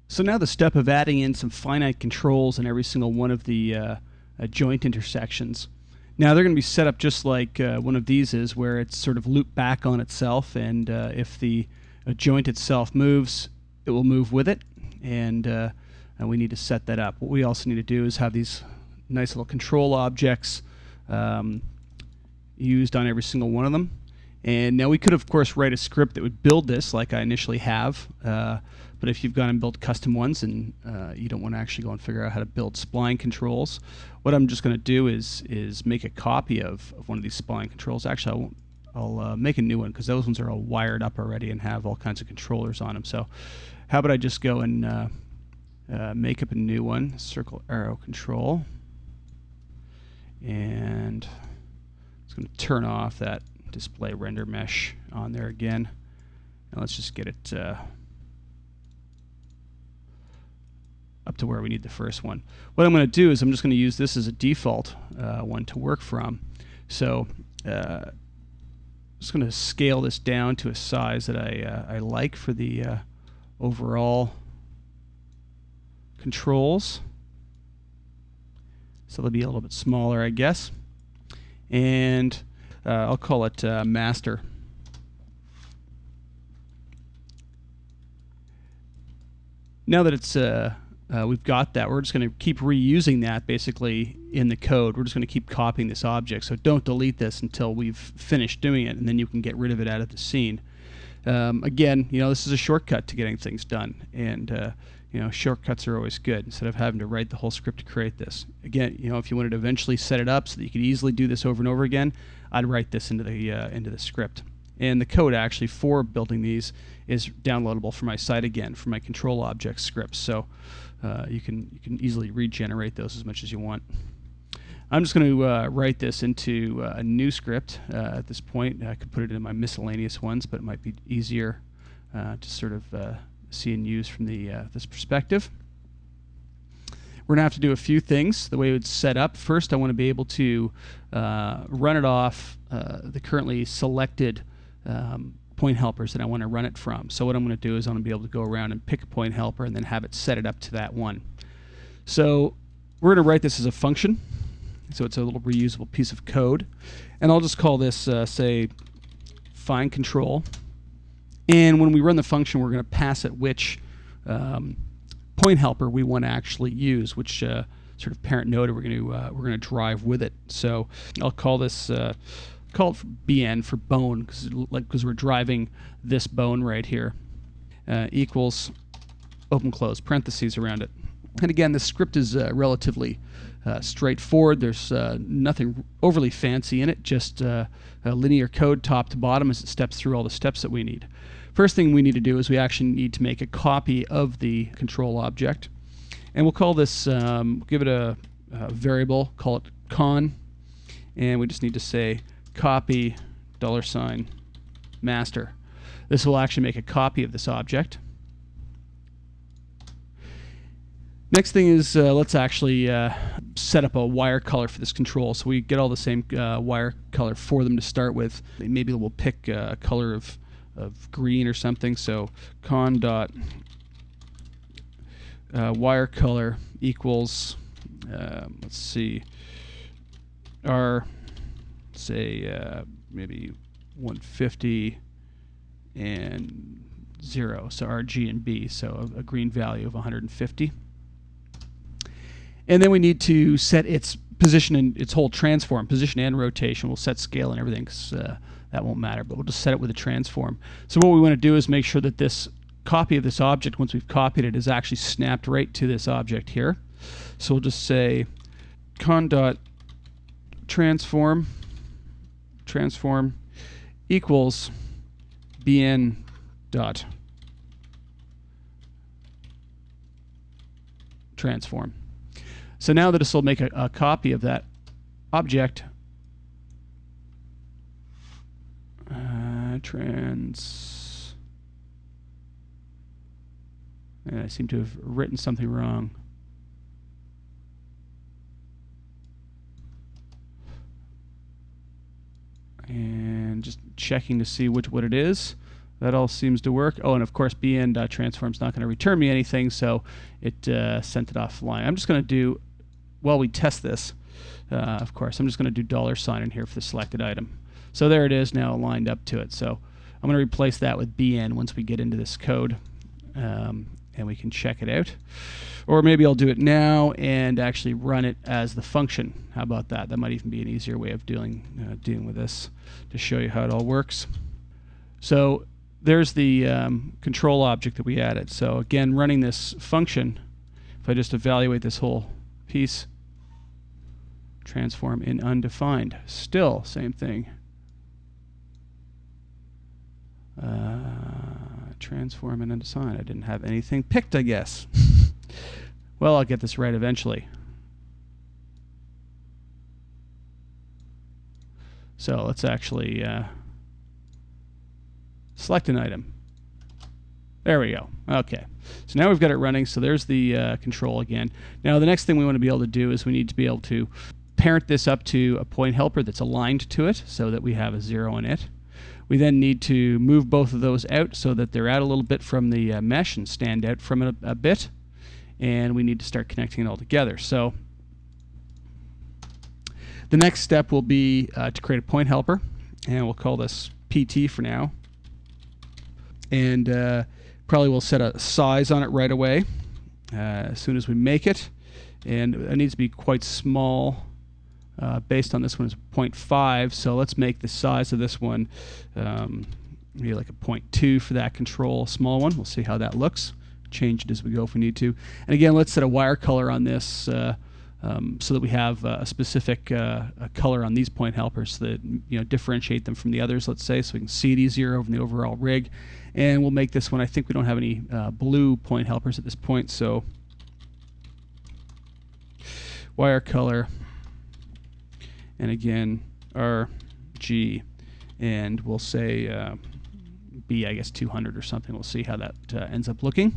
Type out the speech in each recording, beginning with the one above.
So now the step of adding in some finite controls in every single one of the joint intersections. Now they're going to be set up just like one of these is, where it's sort of looped back on itself, and if the joint itself moves, it will move with it, and we need to set that up. What we also need to do is have these nice little control objects used on every single one of them. And now we could, of course, write a script that would build this like I initially have. But if you've gone and built custom ones and you don't want to actually go and figure out how to build spline controls, what I'm just going to do is make a copy of one of these spline controls. Actually, I'll make a new one because those ones are all wired up already and have all kinds of controllers on them. So how about I just go and make up a new one, circle arrow control. And it's going to turn off that display render mesh on there again. And let's just get it up to where we need the first one. What I'm going to do is I'm just going to use this as a default one to work from. So I'm just going to scale this down to a size that I like for the overall controls. So they'll be a little bit smaller, I guess. And I'll call it master. Now that it's we've got that, we're just going to keep reusing that basically in the code. We're just going to keep copying this object. So don't delete this until we've finished doing it, and then you can get rid of it out of the scene. Again, this is a shortcut to getting things done, and shortcuts are always good instead of having to write the whole script to create this. Again, if you wanted to eventually set it up so that you could easily do this over and over again, I'd write this into the script. And the code actually for building these is downloadable from my site again, from my control object scripts. So you can easily regenerate those as much as you want. I'm just going to write this into a new script at this point. I could put it in my miscellaneous ones, but it might be easier to sort of see and use from this perspective. We're going to have to do a few things the way it's set up. First, I want to be able to run it off the currently selected point helpers that I want to run it from. So what I'm going to do is I'm going to be able to go around and pick a point helper and then have it set it up to that one. So we're going to write this as a function. So it's a little reusable piece of code. And I'll just call this, say, find control. And when we run the function, we're going to pass it which point helper we want to actually use, which sort of parent node we're going to drive with it. So I'll call this call it bn for bone because we're driving this bone right here. Equals open close parentheses around it. And again, the script is relatively straightforward. There's nothing overly fancy in it, just a linear code top to bottom as it steps through all the steps that we need. First thing we need to do is we actually need to make a copy of the control object. And we'll call this, give it a variable, call it con, and we just need to say copy $master. This will actually make a copy of this object. Next thing is let's actually set up a wire color for this control. So we get all the same wire color for them to start with. Maybe we'll pick a color of green or something. So con dot wire color equals let's see, R, say maybe 150 and 0. So R, G, and B. So a green value of 150. And then we need to set its position and its whole transform, position and rotation. We'll set scale and everything because that won't matter, but we'll just set it with a transform. So what we want to do is make sure that this copy of this object, once we've copied it, is actually snapped right to this object here. So we'll just say con dot transform equals bn dot transform. So now that this will make a copy of that object, and I seem to have written something wrong. And just checking to see what it is. That all seems to work. Oh, and of course bn.transform is not going to return me anything, so it sent it offline. I'm just going to do, while we test this, of course, I'm just going to do $sign in here for the selected item. So there it is now lined up to it. So I'm going to replace that with bn once we get into this code, and we can check it out. Or maybe I'll do it now and actually run it as the function. How about that? That might even be an easier way of dealing with this to show you how it all works. So there's the control object that we added. So again, running this function, if I just evaluate this whole piece, transform in undefined, still same thing. Transform in undefined. I didn't have anything picked, I guess. Well, I'll get this right eventually. So let's actually select an item. There we go. Okay. So now we've got it running. So there's the control again. Now the next thing we want to be able to do is we need to be able to parent this up to a point helper that's aligned to it so that we have a 0 in it. We then need to move both of those out so that they're out a little bit from the mesh and stand out from it a bit. And we need to start connecting it all together. So the next step will be to create a point helper, and we'll call this PT for now. And probably we'll set a size on it right away as soon as we make it. And it needs to be quite small. Based on this one is 0.5, so let's make the size of this one maybe like a 0.2 for that control, small one. We'll see how that looks. Change it as we go if we need to. And again, let's set a wire color on this so that we have a specific color on these point helpers so that differentiate them from the others, let's say, so we can see it easier over the overall rig. And we'll make this one, I think we don't have any blue point helpers at this point, so wire color, and again RG, and we'll say B, I guess 200 or something. We'll see how that ends up looking.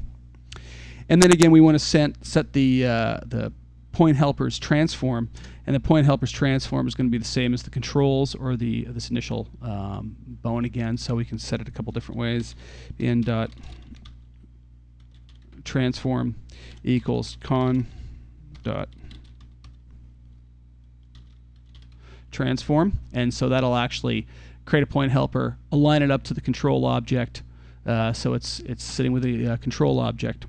And then again, we want to set the point helper's transform, and the point helper's transform is going to be the same as the controls or this initial bone again. So we can set it a couple different ways. In dot transform equals con dot transform, and so that'll actually create a point helper, align it up to the control object, so it's sitting with the control object.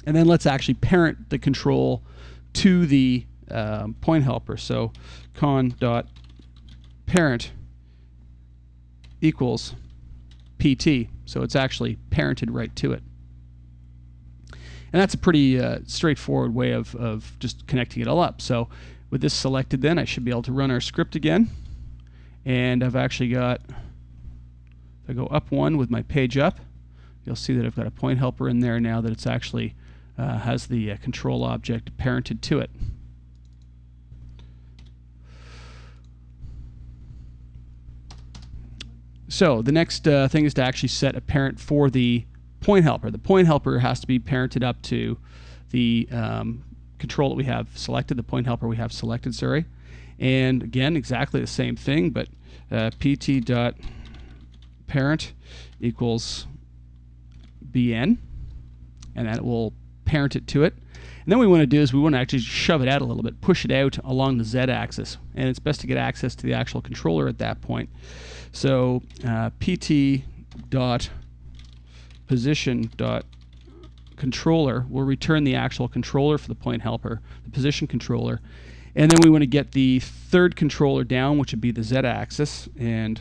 And then let's actually parent the control to the point helper. So con dot parent equals PT. So it's actually parented right to it. And that's a pretty straightforward way of just connecting it all up. So with this selected, then I should be able to run our script again. And I've actually got, if I go up one with my page up, you'll see that I've got a point helper in there now that it's actually has the control object parented to it. So the next thing is to actually set a parent for the point helper. The point helper has to be parented up to the control that we have selected, the point helper we have selected, sorry. And again, exactly the same thing, but pt.parent equals bn, and that will parent it to it. And then what we want to do is we want to actually shove it out a little bit, push it out along the z-axis, and it's best to get access to the actual controller at that point. So pt.position.controller will return the actual controller for the point helper, the position controller. And then we want to get the third controller down, which would be the z-axis, and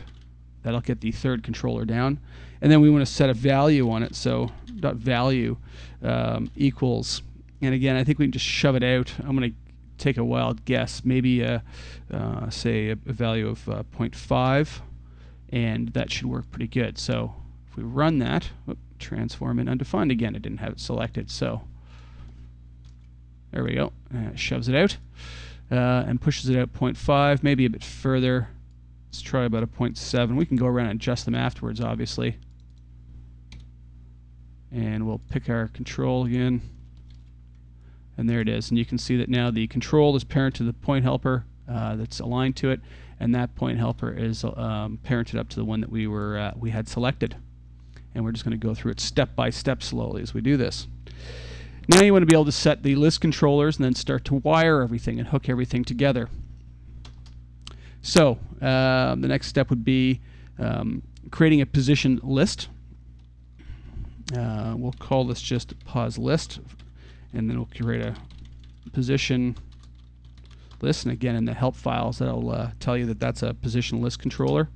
that'll get the third controller down. And then we want to set a value on it, so .value equals, and again, I think we can just shove it out. I'm going to take a wild guess, maybe say a value of 0.5, and that should work pretty good. So if we run that, transform in undefined again, I didn't have it selected, so there we go. It shoves it out. And pushes it out 0.5, maybe a bit further. Let's try about a 0.7. We can go around and adjust them afterwards, obviously. And we'll pick our control again. And there it is. And you can see that now the control is parent to the point helper that's aligned to it, and that point helper is parented up to the one that we had selected. And we're just going to go through it step by step slowly as we do this. Now you want to be able to set the list controllers and then start to wire everything and hook everything together. So the next step would be creating a position list. We'll call this just pos list, and then we'll create a position list. And again, in the help files, that'll tell you that that's a position list controller,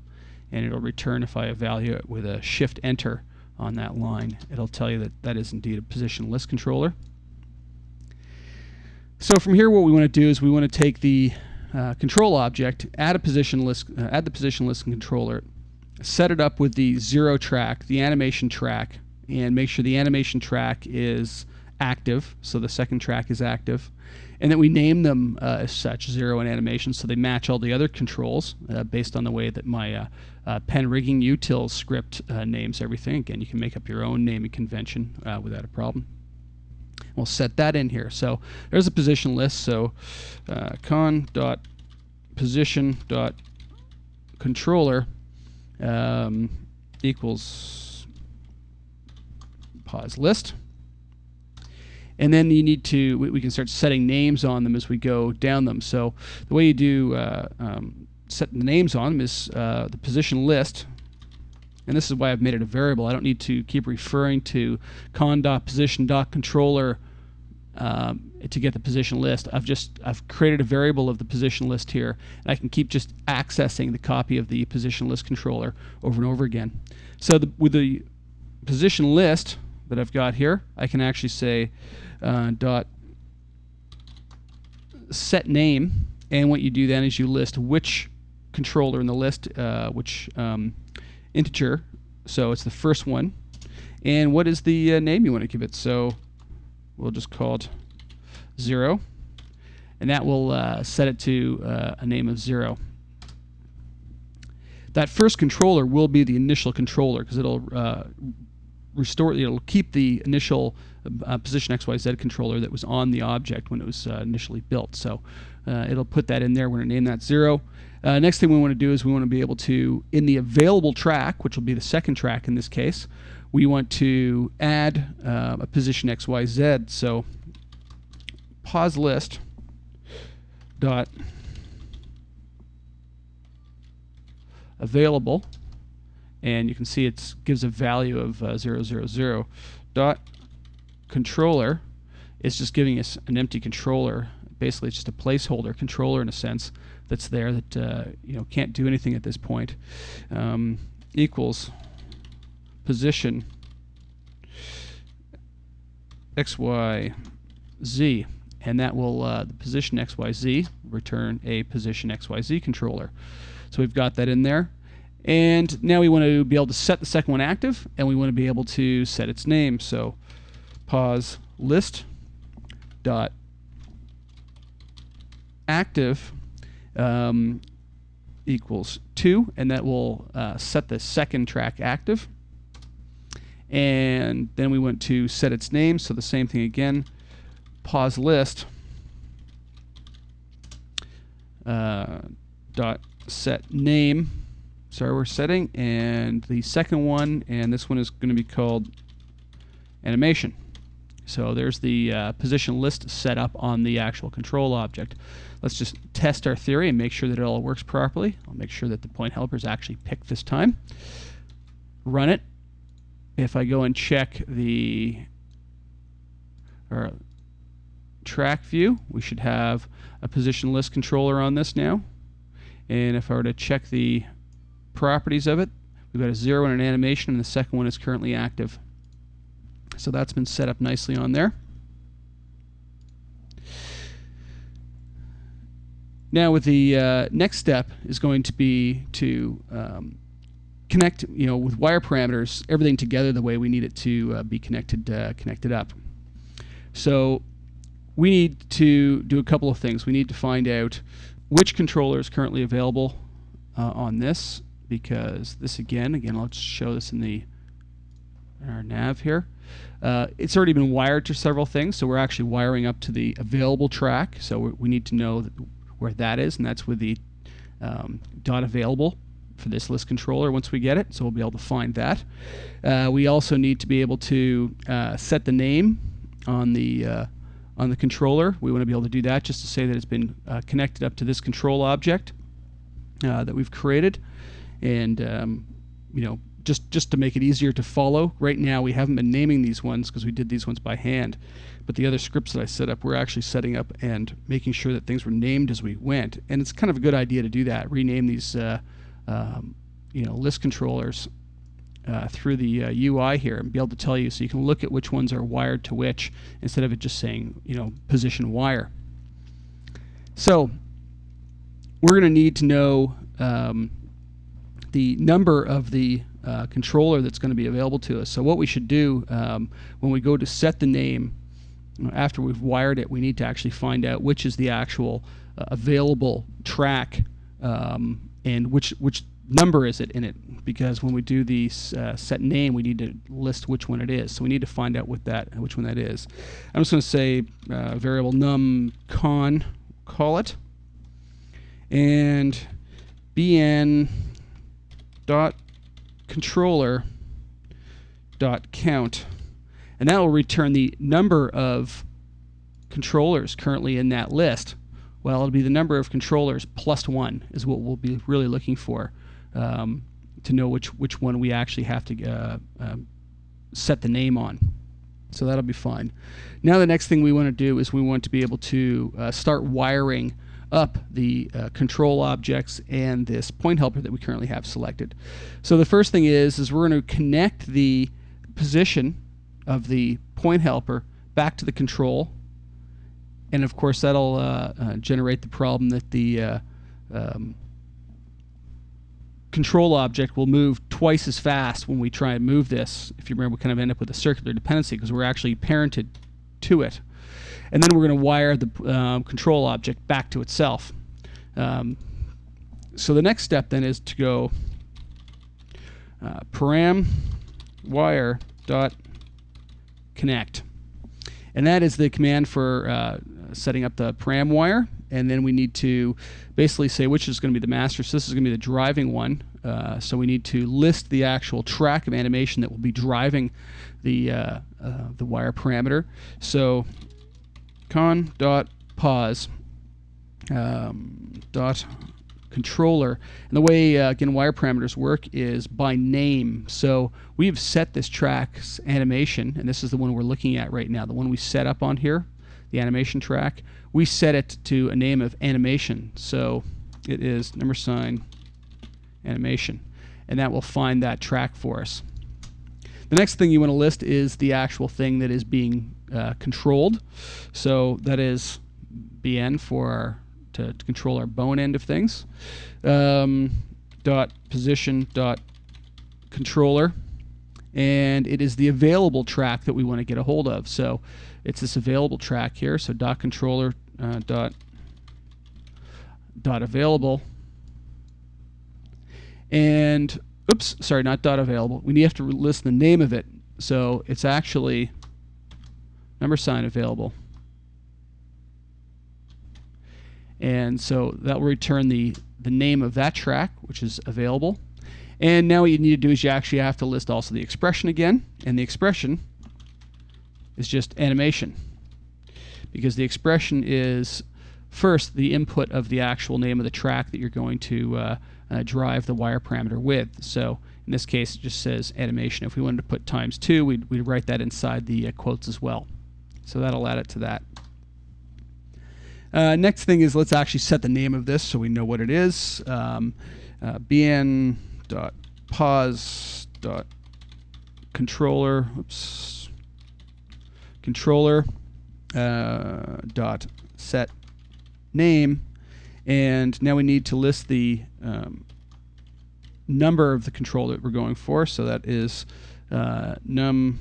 and it'll return if I evaluate it with a shift enter on that line. It'll tell you that that is indeed a position list controller. So from here, what we want to do is we want to take the control object, add the position list controller, set it up with the 0 track, the animation track, and make sure the animation track is active, so the second track is active, and then we name them as such, 0 and animation, so they match all the other controls based on the way that my pen rigging utils script names everything. Again, you can make up your own naming convention without a problem. We'll set that in here. So there's a position list. So con.position.controller equals pos list. And then you need to, we can start setting names on them as we go down them. So the way you do set the names on them is the position list. And this is why I've made it a variable. I don't need to keep referring to con.position.controller to get the position list. I've created a variable of the position list here, and I can keep just accessing the copy of the position list controller over and over again. So with the position list that I've got here, I can actually say dot set name, and what you do then is you list which controller in the list, which integer, so it's the first one, and what is the name you want to give it. So we'll just call it 0, and that will set it to a name of 0. That first controller will be the initial controller because it'll it'll keep the initial position XYZ controller that was on the object when it was initially built. So it'll put that in there. We're going to name that 0. Next thing we want to do is we want to be able to, in the available track, which will be the second track in this case, we want to add a position XYZ. So pos list dot available, and you can see it gives a value of 000 dot controller. It's just giving us an empty controller. Basically, it's just a placeholder controller in a sense that's there that can't do anything at this point. Equals position XYZ, and that will the position XYZ return a position XYZ controller. So we've got that in there. And now we want to be able to set the second one active, and we want to be able to set its name. So pos list dot active equals 2, and that will set the second track active. And then we want to set its name, so the same thing again, pos list dot set name. Sorry, we're setting, and the second one, and this one is going to be called animation. So there's the position list set up on the actual control object. Let's just test our theory and make sure that it all works properly. I'll make sure that the point helper is actually picked this time. Run it. If I go and check the track view, we should have a position list controller on this now. And if I were to check the properties of it, we've got a 0 and an animation, and the second one is currently active. So that's been set up nicely on there. Now with the next step is going to be to connect, with wire parameters, everything together the way we need it to be connected up. So we need to do a couple of things. We need to find out which controller is currently available on this, because this again, let's show this in our nav here. It's already been wired to several things, so we're actually wiring up to the available track. So we need to know where that is, and that's with the dot available for this list controller once we get it, so we'll be able to find that. We also need to be able to set the name on the controller. We want to be able to do that just to say that it's been connected up to this control object that we've created, and you know, just to make it easier to follow. Right now we haven't been naming these ones because we did these ones by hand, but the other scripts that I set up, we're actually setting up and making sure that things were named as we went, and it's kind of a good idea to do that. Rename these you know, list controllers through the UI here and be able to tell you, so you can look at which ones are wired to which instead of it just saying, you know, position wire. So we're going to need to know the number of the controller that's going to be available to us. So what we should do when we go to set the name, after we've wired it, we need to actually find out which is the actual available track and which number is it in it, because when we do the set name, we need to list which one it is. So we need to find out which one that is. I'm just going to say variable numCon, call it, and bn dot controller dot count, and that will return the number of controllers currently in that list. Well, it'll be the number of controllers plus 1 is what we'll be really looking for to know which one we actually have to set the name on. So that'll be fine. Now the next thing we want to do is we want to be able to start wiring up the control objects and this point helper that we currently have selected. So the first thing is we're going to connect the position of the point helper back to the control, and of course that'll generate the problem that the control object will move twice as fast when we try and move this. If you remember, we kind of end up with a circular dependency because we're actually parented to it. And then we're going to wire the control object back to itself. So the next step then is to go param wire dot connect, and that is the command for setting up the param wire. And then we need to basically say which is going to be the master. So this is going to be the driving one. So we need to list the actual track of animation that will be driving the wire parameter. So con dot pause dot controller, and the way again wire parameters work is by name. So we've set this track's animation, and this is the one we're looking at right now, the one we set up on here, the animation track. We set it to a name of animation, so it is $ animation, and that will find that track for us. The next thing you want to list is the actual thing that is being controlled. So that is bn for our, to control our bone end of things. Dot position dot controller, and it is the available track that we want to get a hold of. So it's this available track here. So dot controller dot available, and oops, sorry, not dot available. We have to list the name of it. So it's actually $ available. And so that will return the name of that track, which is available. And now what you need to do is you actually have to list also the expression again, and the expression is just animation, because the expression is first the input of the actual name of the track that you're going to drive the wire parameter with. So in this case it just says animation. If we wanted to put ×2, we'd write that inside the quotes as well. So that'll add it to that. Next thing is let's actually set the name of this so we know what it is. bn.pause.controller, oops, controller dot set name, and now we need to list the number of the controller that we're going for. So that is numCon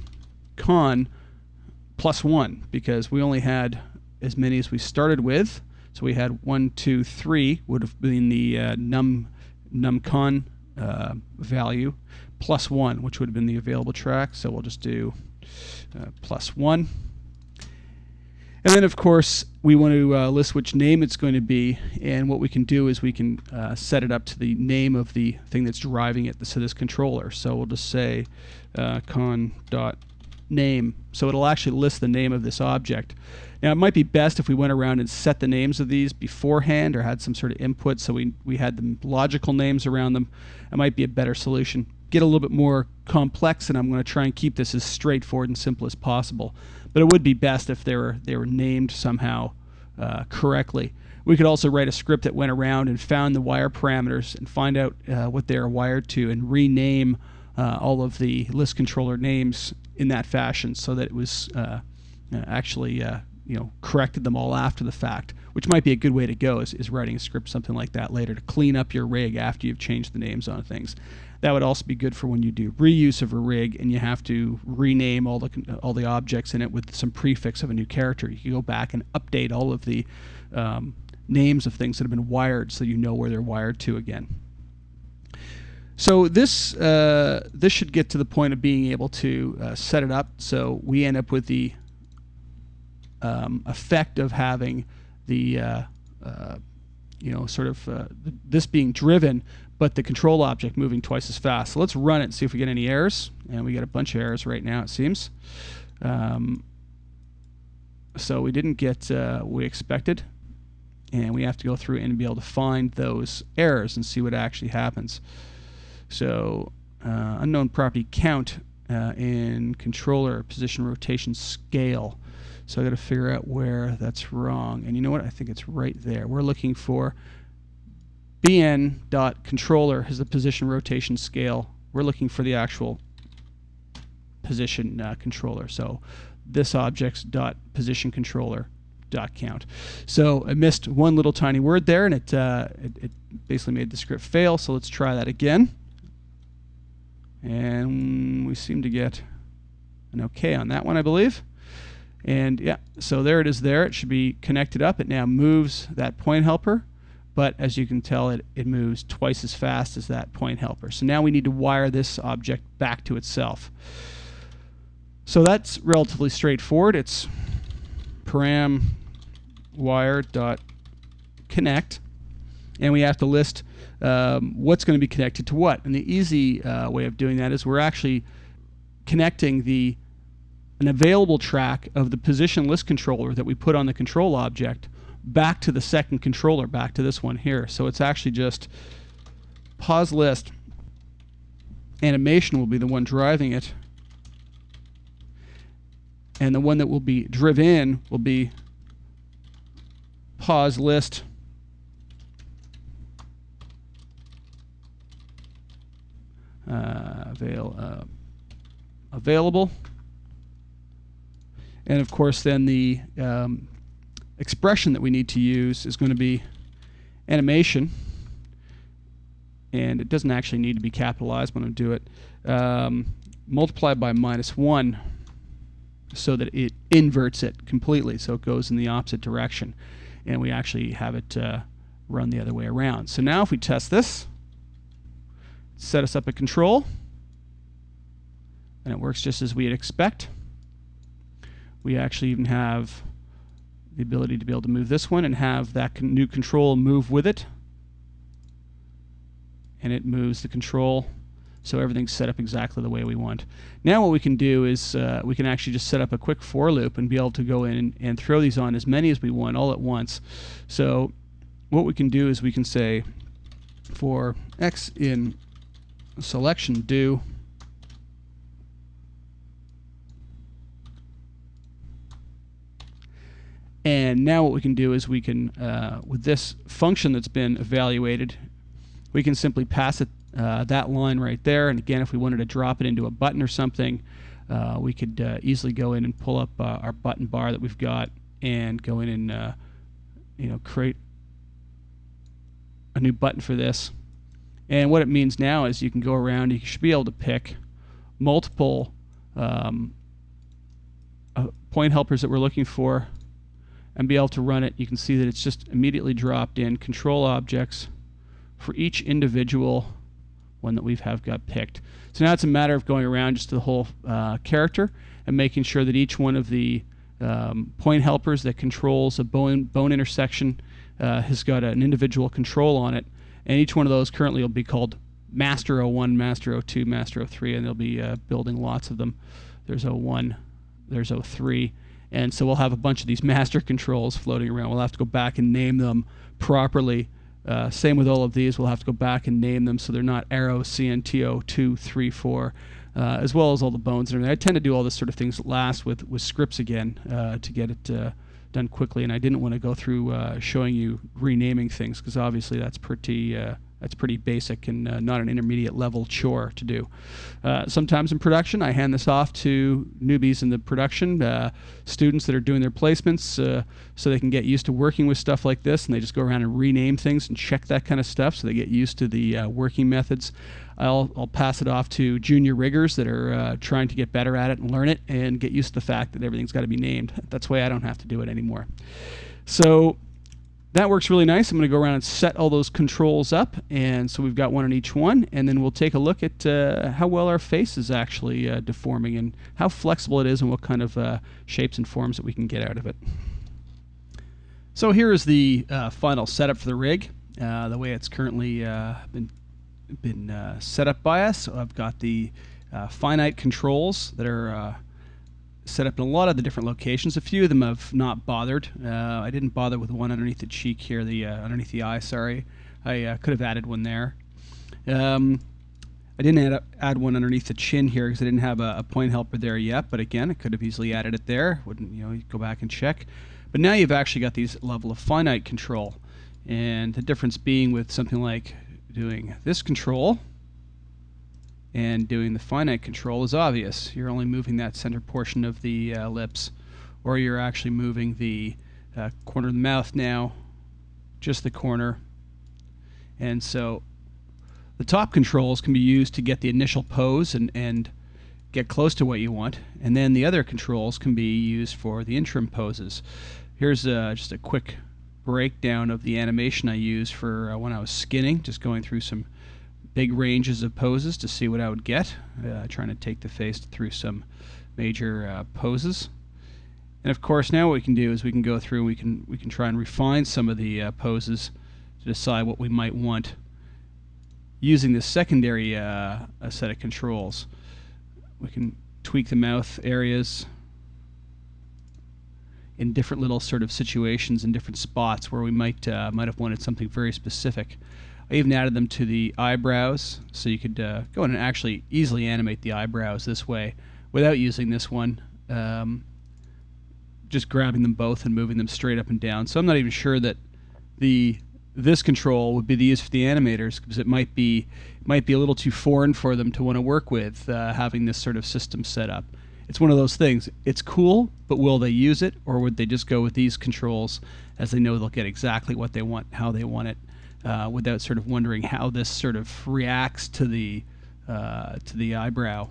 plus 1, because we only had as many as we started with. So we had 1, 2, 3 would have been the numCon value, plus 1, which would have been the available track. So we'll just do plus 1. And then, of course, we want to list which name it's going to be. And what we can do is we can set it up to the name of the thing that's driving it, so this controller. So we'll just say con.name. So it'll actually list the name of this object. Now, it might be best if we went around and set the names of these beforehand or had some sort of input so we had the logical names around them. It might be a better solution. Get a little bit more complex, and I'm going to try and keep this as straightforward and simple as possible. But it would be best if they were named somehow correctly. We could also write a script that went around and found the wire parameters and find out what they are wired to and rename all of the list controller names in that fashion so that it was actually corrected them all after the fact, which might be a good way to go is writing a script something like that later to clean up your rig after you've changed the names on things. That would also be good for when you do reuse of a rig and you have to rename all the objects in it with some prefix of a new character. You can go back and update all of the names of things that have been wired so you know where they're wired to again. So this should get to the point of being able to set it up so we end up with the effect of having the this being driven, but the control object moving twice as fast. So let's run it and see if we get any errors. And we get a bunch of errors right now, it seems. So we didn't get what we expected. And we have to go through and be able to find those errors and see what actually happens. So unknown property count in controller position rotation scale. So I got to figure out where that's wrong. And you know what? I think it's right there. We're looking for bn.controller is the position rotation scale. We're looking for the actual position controller. So this object's dot position controller dot count. So I missed one little tiny word there, and it basically made the script fail. So let's try that again. And we seem to get an OK on that one, I believe. And yeah, so there it is there. It should be connected up. It now moves that point helper. But as you can tell, it moves twice as fast as that point helper. So now we need to wire this object back to itself. So that's relatively straightforward. It's param wire.connect. And we have to list what's going to be connected to what. And the easy way of doing that is we're actually connecting an available track of the position list controller that we put on the control object back to the second controller, back to this one here. So it's actually just pause list animation will be the one driving it, and the one that will be driven will be pause list available. And of course then the expression that we need to use is going to be animation, and it doesn't actually need to be capitalized when I do it, multiplied by -1 so that it inverts it completely, so it goes in the opposite direction, and we actually have it run the other way around. So now if we test this, set us up a control, and it works just as we'd expect. We actually even have the ability to be able to move this one and have that new control move with it. And it moves the control, so everything's set up exactly the way we want. Now what we can do is we can actually just set up a quick for loop and be able to go in and throw these on as many as we want all at once. So what we can do is we can say for x in selection do And now what we can do is we can, with this function that's been evaluated, we can simply pass it that line right there. And again, if we wanted to drop it into a button or something, we could easily go in and pull up our button bar that we've got and go in and create a new button for this. And what it means now is you can go around, you should be able to pick multiple point helpers that we're looking for and be able to run it. You can see that it's just immediately dropped in control objects for each individual one that we've got picked. So now it's a matter of going around just the whole character and making sure that each one of the Point helpers that controls a bone intersection has got an individual control on it, and each one of those currently will be called Master 01, Master 02, Master 03, and they'll be building lots of them. There's 01, there's 03, and so we'll have a bunch of these master controls floating around. We'll have to go back and name them properly. Same with all of these. We'll have to go back and name them so they're not arrow, CNTO 2, 3, 4, as well as all the bones and everything. I tend to do all this sort of things last with scripts again to get it done quickly, and I didn't want to go through showing you renaming things because obviously that's pretty basic and not an intermediate level chore to do. Sometimes in production, I hand this off to newbies in the production, students that are doing their placements, so they can get used to working with stuff like this, and they just go around and rename things and check that kind of stuff so they get used to the working methods. I'll pass it off to junior riggers that are trying to get better at it and learn it and get used to the fact that everything's got to be named. That's why I don't have to do it anymore. So that works really nice. I'm going to go around and set all those controls up, and so we've got one on each one, and then we'll take a look at how well our face is actually deforming and how flexible it is and what kind of shapes and forms that we can get out of it. So here is the final setup for the rig, the way it's currently been set up by us. So I've got the finite controls that are set up in a lot of the different locations. A few of them have not bothered. I didn't bother with one underneath the cheek here, underneath the eye, sorry. I could have added one there. I didn't add one underneath the chin here because I didn't have a point helper there yet, but again, I could have easily added it there. Wouldn't, you go back and check. But now you've actually got these level of finite control, and the difference being with something like doing this control and doing the finite control is obvious. You're only moving that center portion of the lips, or you're actually moving the corner of the mouth now, just the corner. And so the top controls can be used to get the initial pose and get close to what you want, and then the other controls can be used for the interim poses. Here's just a quick breakdown of the animation I used for when I was skinning, just going through some big ranges of poses to see what I would get, trying to take the face through some major poses. And of course now what we can do is we can go through and we can try and refine some of the poses to decide what we might want using this secondary set of controls. We can tweak the mouth areas in different little sort of situations in different spots where we might have wanted something very specific. I even added them to the eyebrows, so you could go in and actually easily animate the eyebrows this way without using this one, just grabbing them both and moving them straight up and down. So I'm not even sure that this control would be the use for the animators, because it might be a little too foreign for them to want to work with, having this sort of system set up. It's one of those things. It's cool, but will they use it, or would they just go with these controls as they know they'll get exactly what they want, how they want it, without sort of wondering how this sort of reacts to the eyebrow.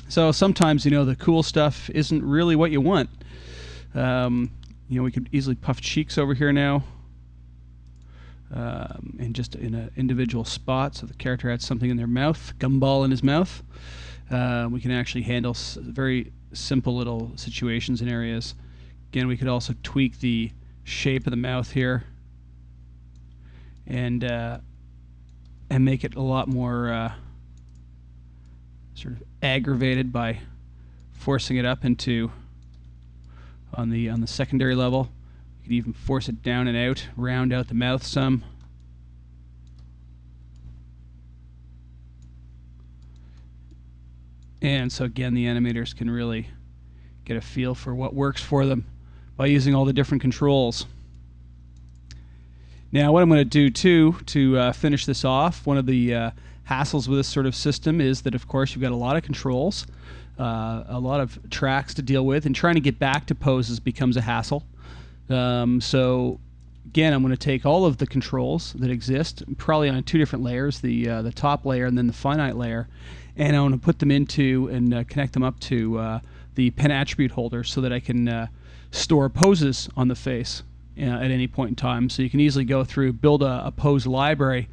So sometimes, the cool stuff isn't really what you want. We could easily puff cheeks over here now, and just in an individual spot, so the character has something in their mouth, gumball in his mouth. We can actually handle very simple little situations and areas. Again, we could also tweak the shape of the mouth here and make it a lot more sort of aggravated by forcing it up into on the secondary level. You could even force it down and out, round out the mouth some. And so again, the animators can really get a feel for what works for them by using all the different controls. Now what I'm going to do too to finish this off, one of the hassles with this sort of system is that of course you've got a lot of controls, a lot of tracks to deal with, and trying to get back to poses becomes a hassle. So again, I'm going to take all of the controls that exist, probably on two different layers, the top layer and then the finite layer, and I want to put them into and connect them up to the pen attribute holder so that I can store poses on the face at any point in time. So you can easily go through, build a pose library,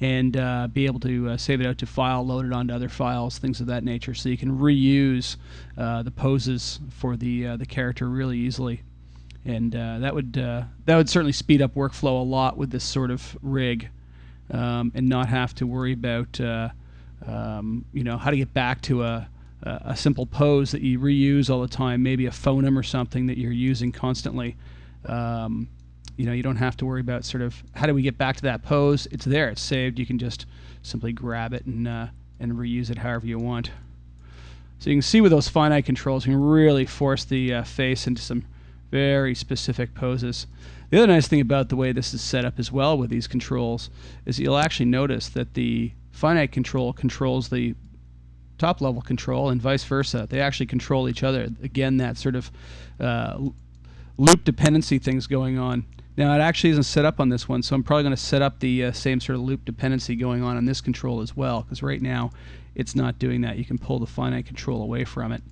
and be able to save it out to file, load it onto other files, things of that nature. So you can reuse the poses for the character really easily, and that would certainly speed up workflow a lot with this sort of rig, and not have to worry about how to get back to a simple pose that you reuse all the time, maybe a phonem or something that you're using constantly. You don't have to worry about sort of how do we get back to that pose. It's there, it's saved. You can just simply grab it and reuse it however you want. So you can see with those finite controls, you can really force the face into some very specific poses. The other nice thing about the way this is set up as well with these controls is you'll actually notice that the finite control controls the top level control and vice versa. They actually control each other. Again, that sort of loop dependency thing's going on. Now it actually isn't set up on this one, so I'm probably going to set up the same sort of loop dependency going on this control as well, because right now it's not doing that. You can pull the finite control away from it,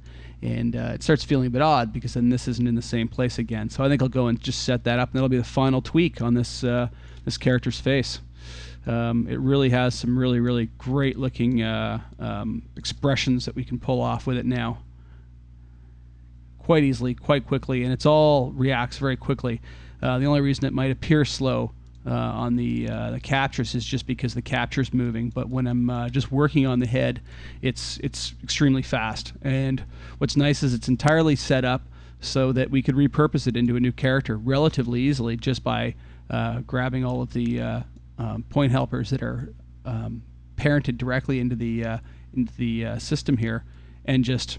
and it starts feeling a bit odd because then this isn't in the same place again. So I think I'll go and just set that up, and that'll be the final tweak on this this character's face. It really has some really, really great looking expressions that we can pull off with it now. Quite easily, quite quickly, and it's all reacts very quickly. The only reason it might appear slow on the captures is just because the capture's moving, but when I'm just working on the head, it's extremely fast. And what's nice is it's entirely set up so that we could repurpose it into a new character relatively easily just by grabbing all of the point helpers that are parented directly into the system here, and just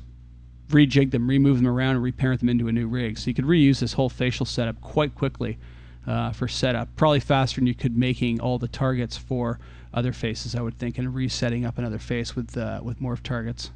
rejig them, remove them around, and reparent them into a new rig. So you could reuse this whole facial setup quite quickly for setup, probably faster than you could making all the targets for other faces, I would think, and resetting up another face with morph targets.